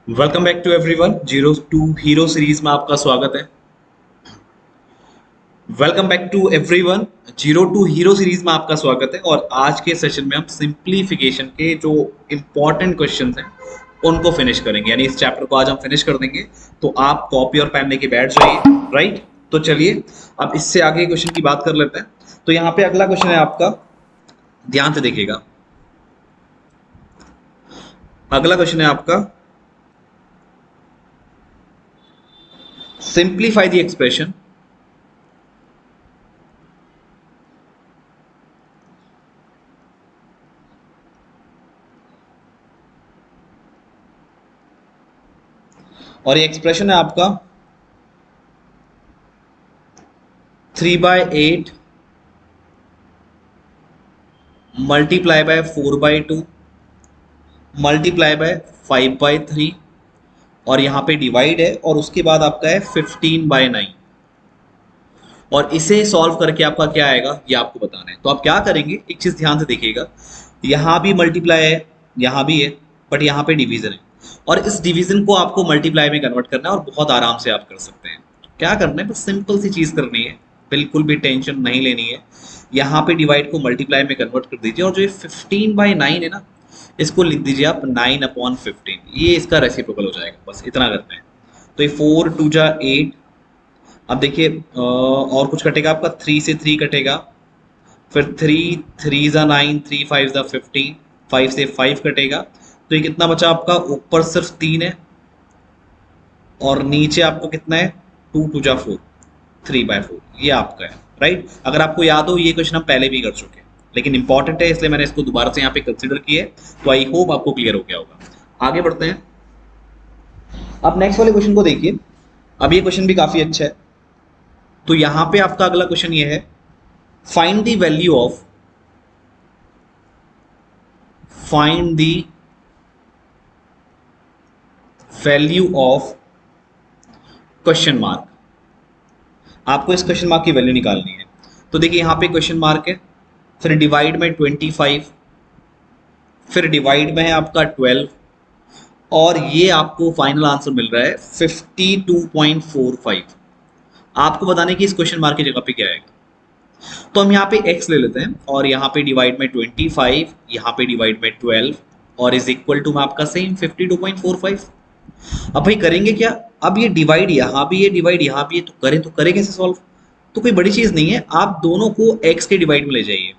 Welcome back to everyone. Zero to hero series में आपका स्वागत है। Welcome back to everyone. Zero to hero series में आपका स्वागत है और आज के सेशन में हम सिंप्लीफिकेशन के जो इंपॉर्टेंट क्वेश्चंस हैं उनको फिनिश करेंगे, यानी इस चैप्टर को आज हम फिनिश कर देंगे। तो आप कॉपी और पेन लेके बैठ जाइए। राइट, तो चलिए अब इससे आगे क्वेश्चन की बात कर लेते हैं। तो यहाँ पे अगला क्वेश्चन है आपका, ध्यान से देखिएगा। अगला क्वेश्चन है आपका, सिंप्लीफाई द एक्सप्रेशन और ये एक्सप्रेशन है आपका 3/8 मल्टीप्लाई बाय 4/2 मल्टीप्लाई बाय 5/3 और यहाँ पे डिवाइड है और उसके बाद आपका है 15/9 और इसे सॉल्व करके आपका क्या आएगा ये आपको बताना है। तो आप क्या करेंगे, एक चीज ध्यान से देखिएगा। यहाँ भी मल्टीप्लाई है, यहाँ भी है, बट यहाँ पे डिवीजन है और इस डिवीजन को आपको मल्टीप्लाई में कन्वर्ट करना है और बहुत आराम से आप कर सकते हैं। क्या करना है, बस सिंपल सी चीज करनी है, बिल्कुल भी टेंशन नहीं लेनी है। यहाँ पे डिवाइड को मल्टीप्लाई में कन्वर्ट कर दीजिए और जो ये 15/9 है ना, इसको लिख दीजिए आप 9/15। ये इसका रेसिप्रोकल हो जाएगा, बस इतना करना है। तो ये 4 2 जा 8। अब देखिए और कुछ कटेगा आपका, 3 से 3 कटेगा, फिर 3 3 जा 9, 3 5 जा 15, 5 से 5 कटेगा। तो ये कितना बचा आपका, ऊपर सिर्फ 3 है और नीचे आपको कितना है, 2 2 जा 4, 3/4, ये आपका है। राइट, अगर आपको याद हो ये क्वेश्चन हम पहले भी कर चुके हैं, लेकिन इंपॉर्टेंट है इसलिए मैंने इसको दोबारा से यहाँ पे कंसिडर किया है। तो आई होप आपको क्लियर हो गया होगा। आगे बढ़ते हैं। अब नेक्स्ट वाले क्वेश्चन को देखिए। अब ये क्वेश्चन भी काफी अच्छा है। तो यहाँ पे आपका अगला क्वेश्चन ये है, find the value of find the value of question mark. आपको इस क्वेश्चन मार्क की वैल्यू निकालनी है। तो देखिए यहाँ पे क्वेश्चन मार्क है, फिर डिवाइड में 25, फिर डिवाइड में है आपका 12 और ये आपको फाइनल आंसर मिल रहा है 52.45। आपको बताने की इस क्वेश्चन मार्क की जगह पे क्या आएगा। तो हम यहाँ पे x ले लेते हैं और यहाँ पे डिवाइड में 25, यहाँ पे डिवाइड में 12 और इज इक्वल टू में आपका सेम 52.45। अब भाई करेंगे क्या, अब ये डिवाइड यहाँ भी है, डिवाइड यहाँ भी है, तो करें कैसे सॉल्व। तो कोई बड़ी चीज नहीं है, आप दोनों को x के डिवाइड में ले जाइए।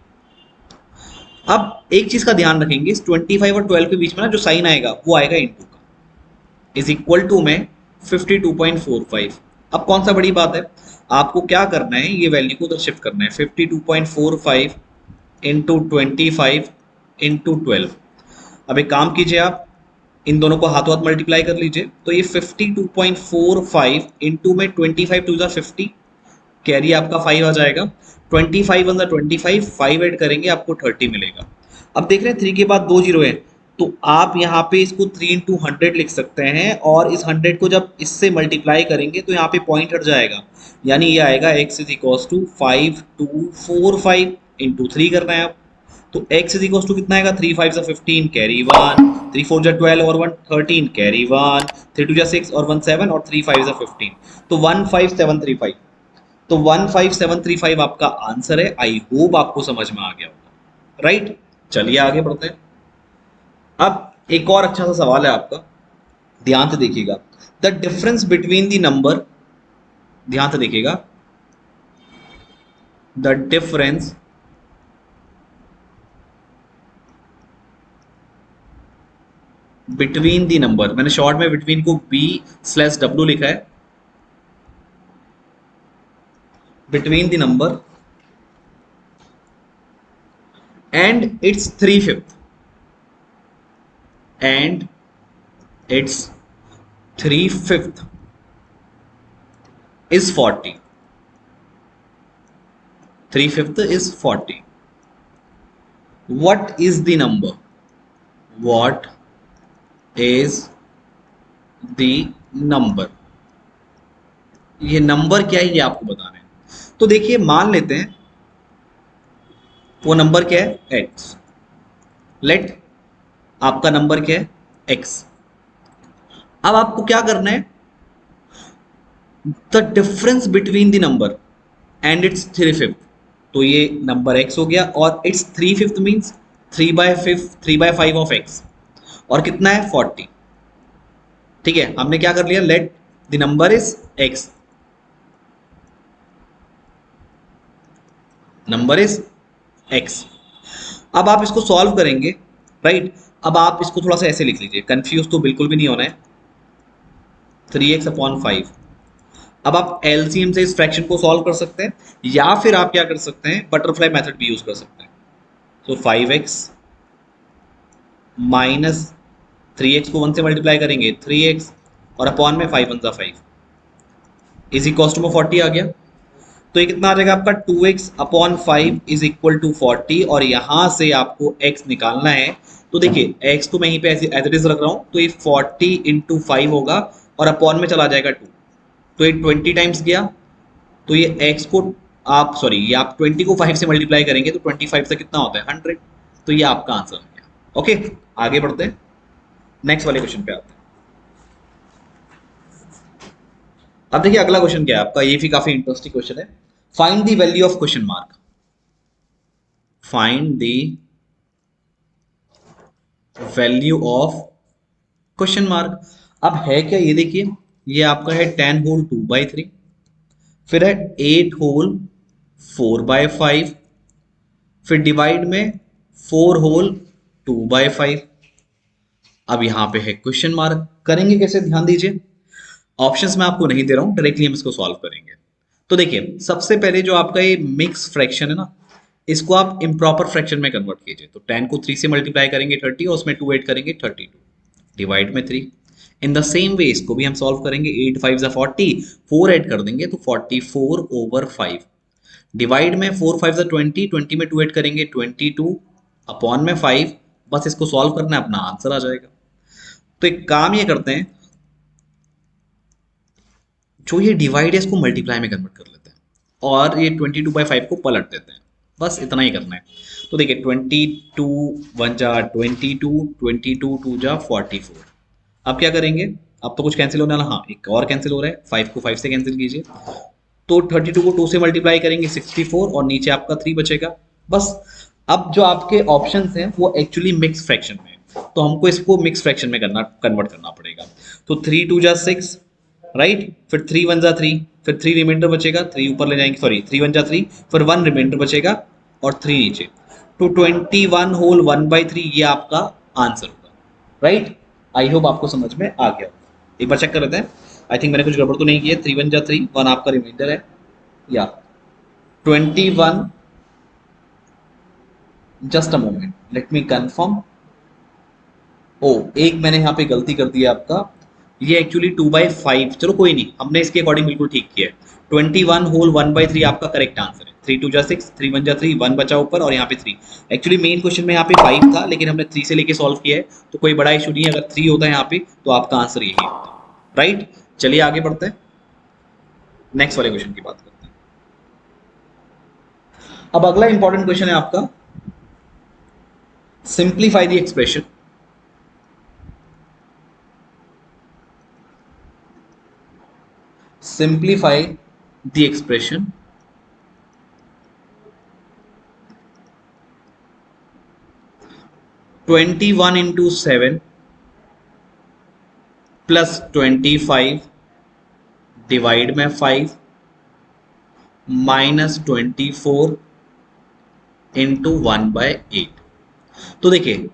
अब एक चीज का ध्यान रखेंगे, इस 25 और 12 के बीच में ना जो साइन आएगा वो आएगा इंटू का, इज इक्वल टू में 52.45। अब कौन सा बड़ी बात है, आपको क्या करना है, ये वैल्यू को उधर शिफ्ट करना है, 52.45 इंटू 25 इंटू 12। अब एक काम कीजिए, आप इन दोनों को हाथों हाथ मल्टीप्लाई कर लीजिए। तो ये 52.45 इंटू में 25 2 जा 50, कैरी आपका 5 आ जाएगा। 25 1 जा 25, 5 ऐड करेंगे आपको 30 मिलेगा। अब देख रहे हैं 3 के बाद 2 जीरो है, तो आप यहाँ पे इसको 3 इंटू 100 लिख सकते हैं और इस 100 को जब इससे मल्टीप्लाई करेंगे तो यहाँ पे पॉइंट हट जाएगा, यानी ये आएगा x is equals to 5245 into 3 करना है आप। तो x इज इक्वल्स टू कितना आएगा, 3 5 जा 15 कैरी 1, 3 4 जा 12 और 1 13 कैरी 1, 3 2 जा 6 और 1 7 और 3 5 जा 15, तो 15735। तो 15735 आपका आंसर है। आई होप आपको समझ में आ गया होगा। राइट, चलिए आगे बढ़ते हैं। अब एक और अच्छा सा सवाल है आपका, ध्यान से देखिएगा। The difference between the number, ध्यान से देखिएगा, the difference between the number, मैंने शॉर्ट में बिटवीन को B/W लिखा है, between the number and it's 3/5 and it's 3/5 is 40, 3/5 is 40। what is the number, what is the number, ये नंबर क्या है ये आपको बताना है। तो देखिए मान लेते हैं वो नंबर क्या है, x। लेट आपका नंबर क्या है, x। अब आपको क्या करना है, the difference between the number and it's 3/5। तो ये नंबर x हो गया और इट्स 3/5 मीन्स 3/5 ऑफ x, और कितना है 40। ठीक है, हमने क्या कर लिया, let the number is x, number is x। अब आप इसको सॉल्व करेंगे, राइट। अब आप इसको थोड़ा सा ऐसे लिख लीजिए, कंफ्यूज तो बिल्कुल भी नहीं होना है, 3x/5। अब आप एलसीएम से इस फ्रैक्शन को सॉल्व कर सकते हैं, या फिर आप क्या कर सकते हैं, बटरफ्लाई मेथड भी यूज कर सकते हैं। तो 5x माइनस 3x को 1 से मल्टीप्लाई करेंगे 3x, और अपॉन में 5 1 5 इज इक्वल टू 40 आ गया। तो ये कितना आ जाएगा आपका, 2x/5 इज इक्वल टू 40, और यहां से आपको x निकालना है। तो देखिए x को मैं यहीं पे एज इट इज रख रहा हूं, तो ये 40 इंटू 5 होगा, और अपॉन में चला जाएगा 2, तो ये 20 टाइम्स गया। तो ये x को आप सॉरी ये आप 20 को 5 से मल्टीप्लाई करेंगे तो 25 से कितना होता है 100। तो ये आपका आंसर हो गया। ओके, आगे बढ़ते हैं, नेक्स्ट वाले क्वेश्चन पे आते हैं। अब देखिए अगला क्वेश्चन क्या है आपका, ये भी काफी इंटरेस्टिंग क्वेश्चन है। Find the value of question mark, find the value of question mark. अब है क्या, ये देखिए, ये आपका है 10 होल 2/3, फिर है 8 होल 4/5, फिर डिवाइड में 4 होल 2/5। अब यहां पे है क्वेश्चन मार्क, करेंगे कैसे, ध्यान दीजिए। ऑप्शंस मैं आपको नहीं दे रहा हूं, डायरेक्टली हम इसको सॉल्व करेंगे। तो देखिए सबसे पहले जो आपका ये मिक्स फ्रैक्शन है ना, इसको आप इम्प्रॉपर फ्रैक्शन में कन्वर्ट कीजिए। तो 10 को 3 से मल्टीप्लाई करेंगे 30, और उसमें 2 ऐड करेंगे 32, डिवाइड में 3। इन द सेम वे इसको भी हम सॉल्व करेंगे, 8 5 जा 40, 4 ऐड कर देंगे तो 44/5, डिवाइड में 4 5 जा 20, 20 में 2 ऐड करेंगे 22, अपॉन में 5। बस इसको सॉल्व करना है, अपना आंसर आ जाएगा। तो एक काम ये करते हैं, जो ये डिवाइड है इसको मल्टीप्लाई में कन्वर्ट कर लेते हैं, और ये 22/5 को पलट देते हैं। बस इतना ही करना है। तो देखिए 22 1 जा 22, 22 2 जा 44। अब क्या करेंगे, अब तो कुछ कैंसिल होने वाला, हाँ एक और कैंसिल हो रहा है, 5 को 5 से कैंसिल कीजिए। तो 32 को 2 से मल्टीप्लाई करेंगे 64, और नीचे आपका 3 बचेगा। बस अब जो आपके ऑप्शंस हैं वो एक्चुअली मिक्स फ्रैक्शन में है, तो हमको इसको मिक्स फ्रैक्शन में कन्वर्ट करना पड़ेगा। तो 3 2 जा 6, राइट, फिर 3 1 जा 3, फिर 3 रिमाइंडर बचेगा, 3 ऊपर ले जाएंगे, सॉरी 3 1 जा 3, फिर 1 रिमाइंडर बचेगा और 3 नीचे। तो 21 होल 1/3 ये आपका आंसर होगा, राइट। आई होप आपको समझ में आ गया। एक बार चेक कर लेते हैं, आई थिंक मैंने कुछ गड़बड़ तो नहीं किया। 3 1 जा 3, 1 आपका रिमाइंडर है, या 21, just a moment let me confirm. Oh एक मैंने यहाँ पे गलती कर दी है आपका, ये एक्चुअली 2/5, चलो कोई नहीं, हमने इसके अकॉर्डिंग बिल्कुल ठीक किया है। 21 होल 1/3 आपका करेक्ट आंसर है। 3 2 जा 6, 3 1 जा 3, 1 बचा ऊपर, और यहाँ पे 3। एक्चुअली मेन क्वेश्चन में यहाँ पे 5 था, लेकिन हमने 3 से लेके सॉल्व किया है, तो कोई बड़ा इशू नहीं है। अगर 3 होता है यहाँ पे तो आपका आंसर यही होता, राइट। चलिए आगे बढ़ते हैं, नेक्स्ट वाले क्वेश्चन की बात करते हैं। अब अगला इंपॉर्टेंट क्वेश्चन है आपका, simplify the expression. Simplify the expression 21 into 7 plus 25 divide में 5 माइनस 24 इंटू 1/8। तो देखिए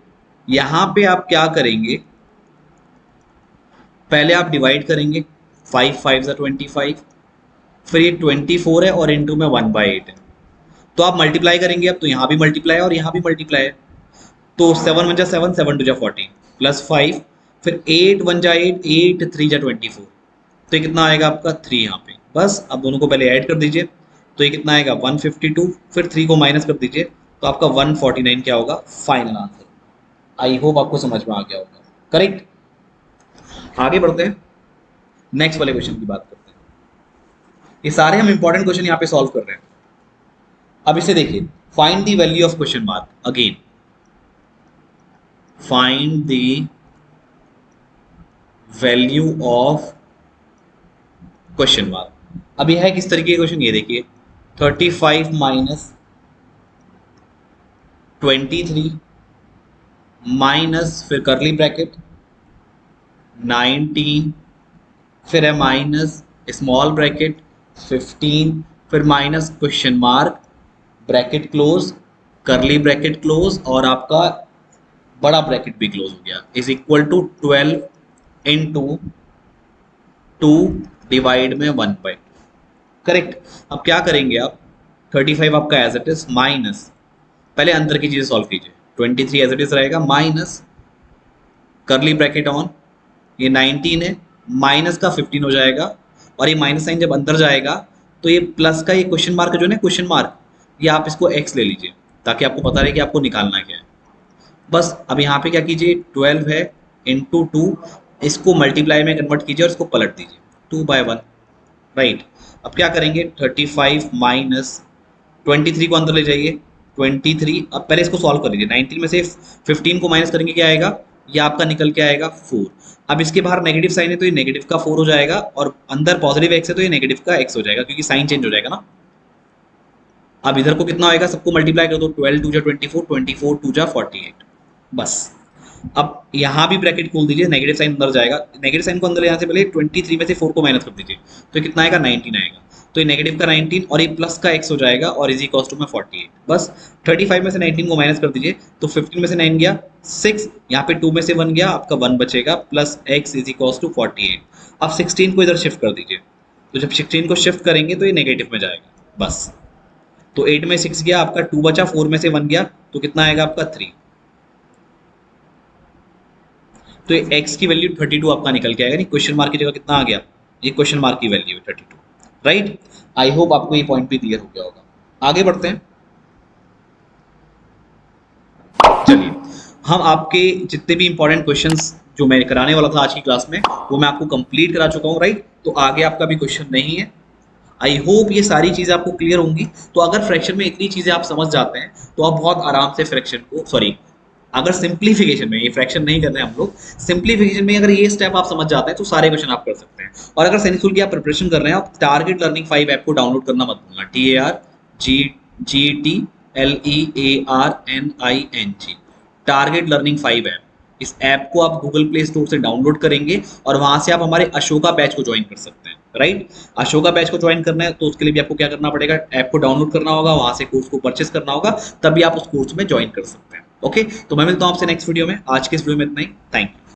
यहां पे आप क्या करेंगे, पहले आप डिवाइड करेंगे, 5 5 जा 25, फिर ये 24 है और इंटू में 1/8 है, तो आप मल्टीप्लाई करेंगे। अब तो यहाँ भी मल्टीप्लाई है और यहाँ भी मल्टीप्लाई है, तो 7 1 जा 7, 7 2 जा 14, प्लस 5, फिर 8 1 जा 8, 8 3 जा 24। तो ये कितना आएगा आपका 3 यहाँ पे। बस अब दोनों को पहले ऐड कर दीजिए, तो ये कितना आएगा 152, फिर 3 को माइनस कर दीजिए, तो आपका 149 क्या होगा, फाइनल आंसर। आई होप आपको समझ में आ गया होगा, करेक्ट। आगे बढ़ते हैं, नेक्स्ट वाले क्वेश्चन की बात करते हैं। ये सारे हम इंपॉर्टेंट क्वेश्चन यहाँ पे सॉल्व कर रहे हैं। अब इसे देखिए, find the value of question mark. Again, find the value of question mark. अब यह है किस तरीके का क्वेश्चन, ये देखिए 35 माइनस 23 माइनस फिर करली ब्रैकेट 19, फिर है माइनस स्मॉल ब्रैकेट 15, फिर minus question mark bracket close करली ब्रैकेट क्लोज और आपका बड़ा ब्रैकेट भी क्लोज हो गया is equal to 12 into 2 divide में 1/2। करेक्ट। अब क्या करेंगे आप, 35 आपका एज इट इज माइनस, पहले अंदर की चीजें सॉल्व कीजिए, 23 एज इट इज रहेगा माइनस करली ब्रैकेट ऑन, ये 19 है, माइनस का 15 हो जाएगा और ये माइनस साइन जब अंदर जाएगा तो ये प्लस का ये क्वेश्चन मार्क जो है ना, क्वेश्चन मार्क, ये आप इसको एक्स ले लीजिए ताकि आपको पता रहे कि आपको निकालना क्या है। बस अब यहाँ पे क्या कीजिए, 12 है इंटू 2, इसको मल्टीप्लाई में कन्वर्ट कीजिए और इसको पलट दीजिए 2/1। राइट। अब क्या करेंगे, 35 माइनस 23 को अंदर ले जाइए, 23, अब पहले इसको सॉल्व कर लीजिए, 19 में से 15 को माइनस करेंगे क्या आएगा, ये आपका निकल के आएगा 4। अब इसके बाहर नेगेटिव साइन है तो ये नेगेटिव का 4 हो जाएगा और अंदर पॉजिटिव एक्स है तो ये नेगेटिव का एक्स हो जाएगा क्योंकि साइन चेंज हो जाएगा ना। अब इधर को कितना होएगा, सबको मल्टीप्लाई कर दो, 12 2 जा 24, 24 2 जा 48। बस अब यहाँ भी ब्रैकेट खोल दीजिए, नेगेटिव साइन अंदर जाएगा, नेगेटिव साइन को अंदर यहाँ से पहले 23 में से 4 को माइनस कर दीजिए तो ये कितना आएगा, 19 आएगा। तो ये नेगेटिव का 19 और ये प्लस का x हो जाएगा और इज इक्वल्स टू में 48। बस 35 में से 19 को माइनस कर दीजिए तो 15 में से 9 गया 6, यहाँ पे 2 में से 1 गया, आपका 1 बचेगा plus x is equals to 48। अब 16 को इधर शिफ्ट कर दीजिए, तो जब 16 को शिफ्ट करेंगे तो ये नेगेटिव में जाएगा। बस तो 8 में 6 गया, आपका 2 बचा, 4 में से 1 गया तो कितना आएगा आपका 3। तो ये x की वैल्यू 32 आपका निकल के आएगा, नहीं क्वेश्चन मार्क की जगह कितना आ गया, ये क्वेश्चन मार्क की वैल्यू है 32। राइट। आई होप आपको ये पॉइंट भी क्लियर हो गया होगा। आगे बढ़ते हैं। चलिए, हम आपके जितने भी इंपॉर्टेंट क्वेश्चंस जो मैं कराने वाला था आज की क्लास में वो मैं आपको कंप्लीट करा चुका हूँ। राइट। तो आगे आपका भी क्वेश्चन नहीं है। आई होप ये सारी चीज़ें आपको क्लियर होंगी। तो अगर फ्रैक्शन में इतनी चीज़ें आप समझ जाते हैं तो आप बहुत आराम से फ्रैक्शन को, सॉरी, अगर सिंप्लीफिकेशन में, ये फ्रैक्शन नहीं कर रहे हैं हम लोग, सिंप्लीफिकेशन में अगर ये स्टेप आप समझ जाते हैं तो सारे क्वेश्चन आप कर सकते हैं। और अगर सैनिक स्कूल की आप प्रिपरेशन कर रहे हैं, आप टारगेट लर्निंग 5 ऐप को डाउनलोड करना मत भूलना, TARGET टारगेट लर्निंग 5 ऐप। इस ऐप को आप गूगल प्ले स्टोर से डाउनलोड करेंगे और वहां से आप हमारे अशोका बैच को ज्वाइन कर सकते हैं। राइट। अशोका बैच को ज्वाइन करना है तो उसके लिए भी आपको क्या करना पड़ेगा, ऐप को डाउनलोड करना होगा, वहां से कोर्स को परचेस करना होगा, तभी आप उस कोर्स में ज्वाइन कर सकते हैं। ओके। तो मैं मिलता हूं आपसे नेक्स्ट वीडियो में। आज के इस वीडियो में इतना ही। Thank you.